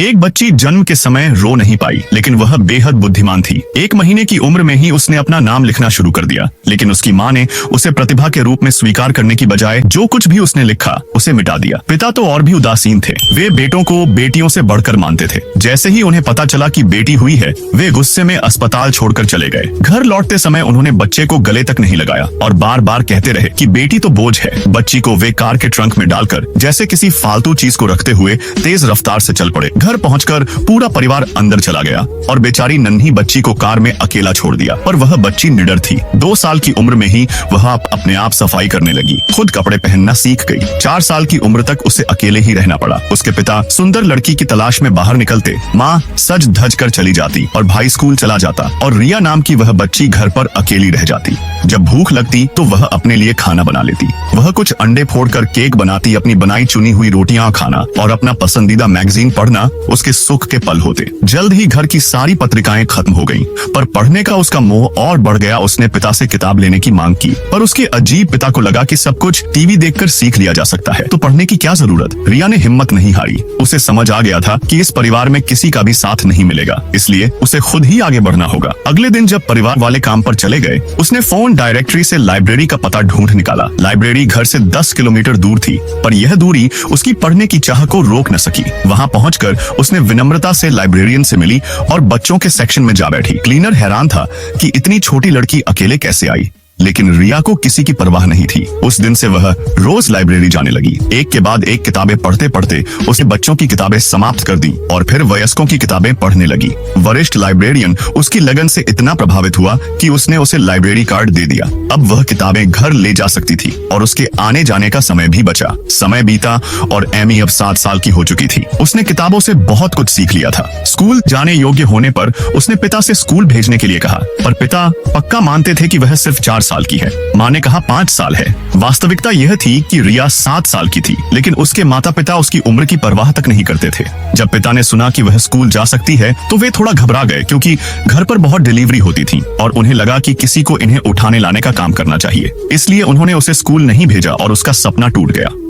एक बच्ची जन्म के समय रो नहीं पाई, लेकिन वह बेहद बुद्धिमान थी। 1 महीने की उम्र में ही उसने अपना नाम लिखना शुरू कर दिया, लेकिन उसकी माँ ने उसे प्रतिभा के रूप में स्वीकार करने की बजाय जो कुछ भी उसने लिखा उसे मिटा दिया। पिता तो और भी उदासीन थे। वे बेटों को बेटियों से बढ़कर मानते थे। जैसे ही उन्हें पता चला कि बेटी हुई है, वे गुस्से में अस्पताल छोड़कर चले गए। घर लौटते समय उन्होंने बच्चे को गले तक नहीं लगाया और बार बार कहते रहे कि बेटी तो बोझ है। बच्ची को वे कार के ट्रंक में डालकर जैसे किसी फालतू चीज को रखते हुए तेज रफ्तार से चल पड़े। घर पहुंचकर पूरा परिवार अंदर चला गया और बेचारी नन्ही बच्ची को कार में अकेला छोड़ दिया। पर वह बच्ची निडर थी। 2 साल की उम्र में ही वह अपने आप सफाई करने लगी, खुद कपड़े पहनना सीख गई। 4 साल की उम्र तक उसे अकेले ही रहना पड़ा। उसके पिता सुंदर लड़की की तलाश में बाहर निकलते, माँ सज धज कर चली जाती और भाई स्कूल चला जाता और रिया नाम की वह बच्ची घर पर अकेली रह जाती। जब भूख लगती तो वह अपने लिए खाना बना लेती। वह कुछ अंडे फोड़कर केक बनाती, अपनी बनाई चुनी हुई रोटियां खाना और अपना पसंदीदा मैगजीन पढ़ना उसके सुख के पल होते। जल्द ही घर की सारी पत्रिकाएं खत्म हो गईं, पर पढ़ने का उसका मोह और बढ़ गया। उसने पिता से किताब लेने की मांग की, पर उसके अजीब पिता को लगा कि सब कुछ टीवी देखकर सीख लिया जा सकता है, तो पढ़ने की क्या जरूरत। रिया ने हिम्मत नहीं हारी। उसे समझ आ गया था कि इस परिवार में किसी का भी साथ नहीं मिलेगा, इसलिए उसे खुद ही आगे बढ़ना होगा। अगले दिन जब परिवार वाले काम पर चले गए, उसने फोन डायरेक्टरी से लाइब्रेरी का पता ढूंढ निकाला। लाइब्रेरी घर से 10 किलोमीटर दूर थी, पर यह दूरी उसकी पढ़ने की चाह को रोक न सकी। वहां पहुंचकर उसने विनम्रता से लाइब्रेरियन से मिली और बच्चों के सेक्शन में जा बैठी। क्लीनर हैरान था कि इतनी छोटी लड़की अकेले कैसे आई, लेकिन रिया को किसी की परवाह नहीं थी। उस दिन से वह रोज लाइब्रेरी जाने लगी। एक के बाद एक किताबें पढ़ते पढ़ते उसने बच्चों की किताबें समाप्त कर दी और फिर वयस्कों की किताबें पढ़ने लगी। वरिष्ठ लाइब्रेरियन उसकी लगन से इतना प्रभावित हुआ कि उसने उसे लाइब्रेरी कार्ड दे दिया। अब वह किताबें घर ले जा सकती थी और उसके आने जाने का समय भी बचा। समय बीता और एमी अब 7 साल की हो चुकी थी। उसने किताबों से बहुत कुछ सीख लिया था। स्कूल जाने योग्य होने पर उसने पिता से स्कूल भेजने के लिए कहा, पर पिता पक्का मानते थे कि वह सिर्फ 4 साल की है। माँ ने कहा 5 साल है। वास्तविकता यह थी कि रिया 7 साल की थी, लेकिन उसके माता पिता उसकी उम्र की परवाह तक नहीं करते थे। जब पिता ने सुना कि वह स्कूल जा सकती है तो वे थोड़ा घबरा गए, क्योंकि घर पर बहुत डिलीवरी होती थी और उन्हें लगा कि किसी को इन्हें उठाने लाने का काम करना चाहिए। इसलिए उन्होंने उसे स्कूल नहीं भेजा और उसका सपना टूट गया।